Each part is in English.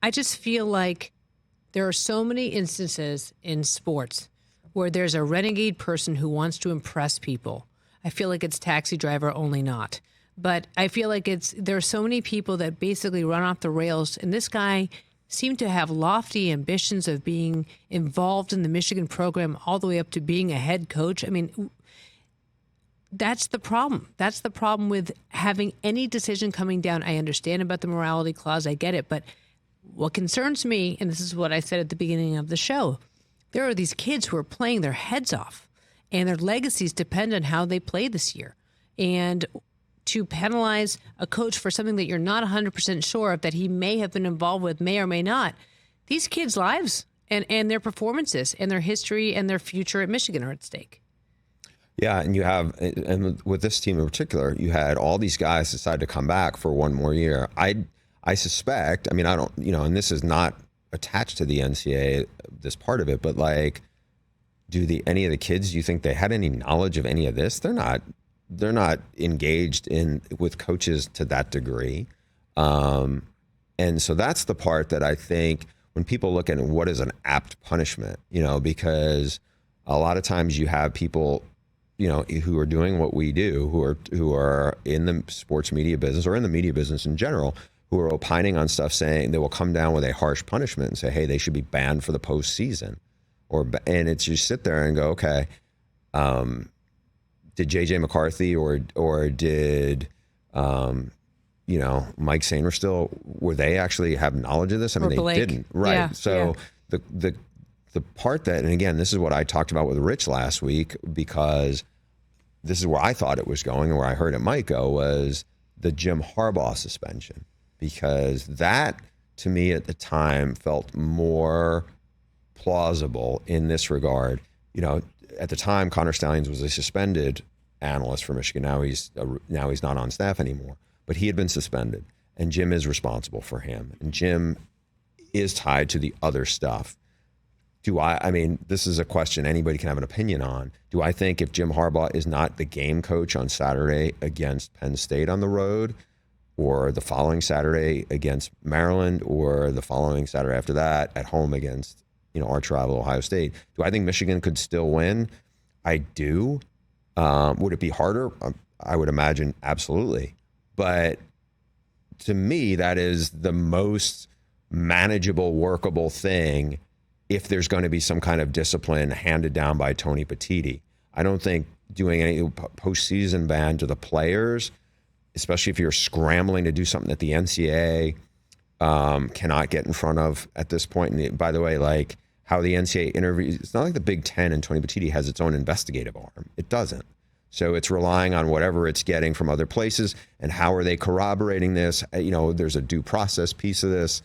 I just feel like there are so many instances in sports where there's a renegade person who wants to impress people. I feel like it's Taxi Driver, only not. But I feel like there are so many people that basically run off the rails, and this guy seemed to have lofty ambitions of being involved in the Michigan program all the way up to being a head coach. I mean, that's the problem. That's the problem with having any decision coming down. I understand about the morality clause. I get it. But what concerns me, and this is what I said at the beginning of the show, there are these kids who are playing their heads off, and their legacies depend on how they play this year. And to penalize a coach for something that you're not 100% sure of that he may have been involved with, may or may not, these kids' lives and their performances and their history and their future at Michigan are at stake. Yeah, and you have, and with this team in particular, you had all these guys decide to come back for one more year. I suspect, I mean, I don't, and this is not attached to the NCAA, this part of it, but like, any of the kids, do you think they had any knowledge of any of this? They're not engaged with coaches to that degree. And so that's the part that I think when people look at what is an apt punishment, because a lot of times you have people, who are doing what we do, who are in the sports media business or in the media business in general, who are opining on stuff, saying they will come down with a harsh punishment and say, hey, they should be banned for the postseason. And it's, you sit there and go, okay, did J.J. McCarthy or did, Mike Sainristil, were they actually have knowledge of this? I mean, they didn't. Right. Yeah, so the part that, and again, this is what I talked about with Rich last week, because this is where I thought it was going and where I heard it might go, was the Jim Harbaugh suspension. Because that, to me at the time, felt more plausible in this regard. At the time, Connor Stalions was a suspended analyst for Michigan. Now he's not on staff anymore, but he had been suspended, and Jim is responsible for him, and Jim is tied to the other stuff. I mean, this is a question anybody can have an opinion on. Do I think if Jim Harbaugh is not the game coach on Saturday against Penn State on the road, or the following Saturday against Maryland, or the following Saturday after that at home against arch rival Ohio State, do I think Michigan could still win? I do. Would it be harder? I would imagine absolutely. But to me, that is the most manageable, workable thing if there's going to be some kind of discipline handed down by Tony Petitti. I don't think doing any postseason ban to the players, especially if you're scrambling to do something that the NCAA cannot get in front of at this point. And by the way, like how the NCAA interviews, it's not like the Big Ten and Tony Petitti has its own investigative arm. It doesn't. So it's relying on whatever it's getting from other places. And how are they corroborating this? There's a due process piece of this.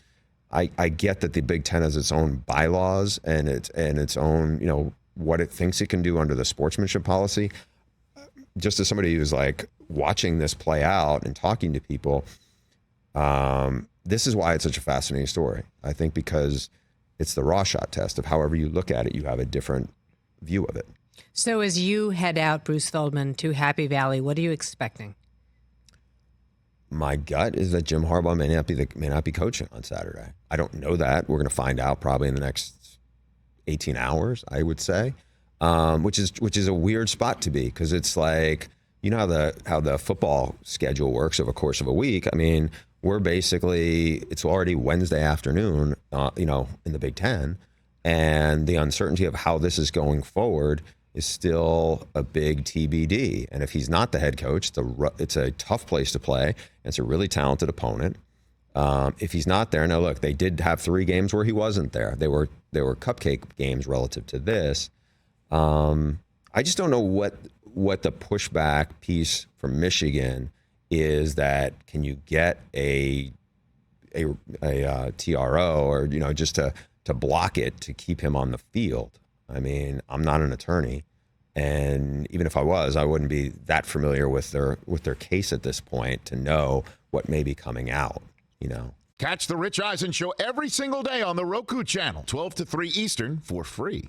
I get that the Big Ten has its own bylaws and its own, what it thinks it can do under the sportsmanship policy. Just as somebody who's like watching this play out and talking to people, this is why it's such a fascinating story. I think because it's the raw shot test of however you look at it, you have a different view of it. So as you head out, Bruce Feldman, to Happy Valley, what are you expecting? My gut is that Jim Harbaugh may not be coaching on Saturday. I don't know that. We're going to find out probably in the next 18 hours, I would say, which is a weird spot to be, because it's like, how the football schedule works over the course of a week. I mean, it's already Wednesday afternoon, in the Big Ten, and the uncertainty of how this is going forward is still a big TBD. And if he's not the head coach, it's a tough place to play. It's a really talented opponent. If he's not there, now look, they did have 3 games where he wasn't there. They were cupcake games relative to this. I just don't know what the pushback piece from Michigan is. That can you get a TRO or just to block it, to keep him on the field? I mean, I'm not an attorney, and even if I was, I wouldn't be that familiar with their case at this point to know what may be coming out. Catch the Rich Eisen Show every single day on the Roku channel, 12 to 3 Eastern, for free.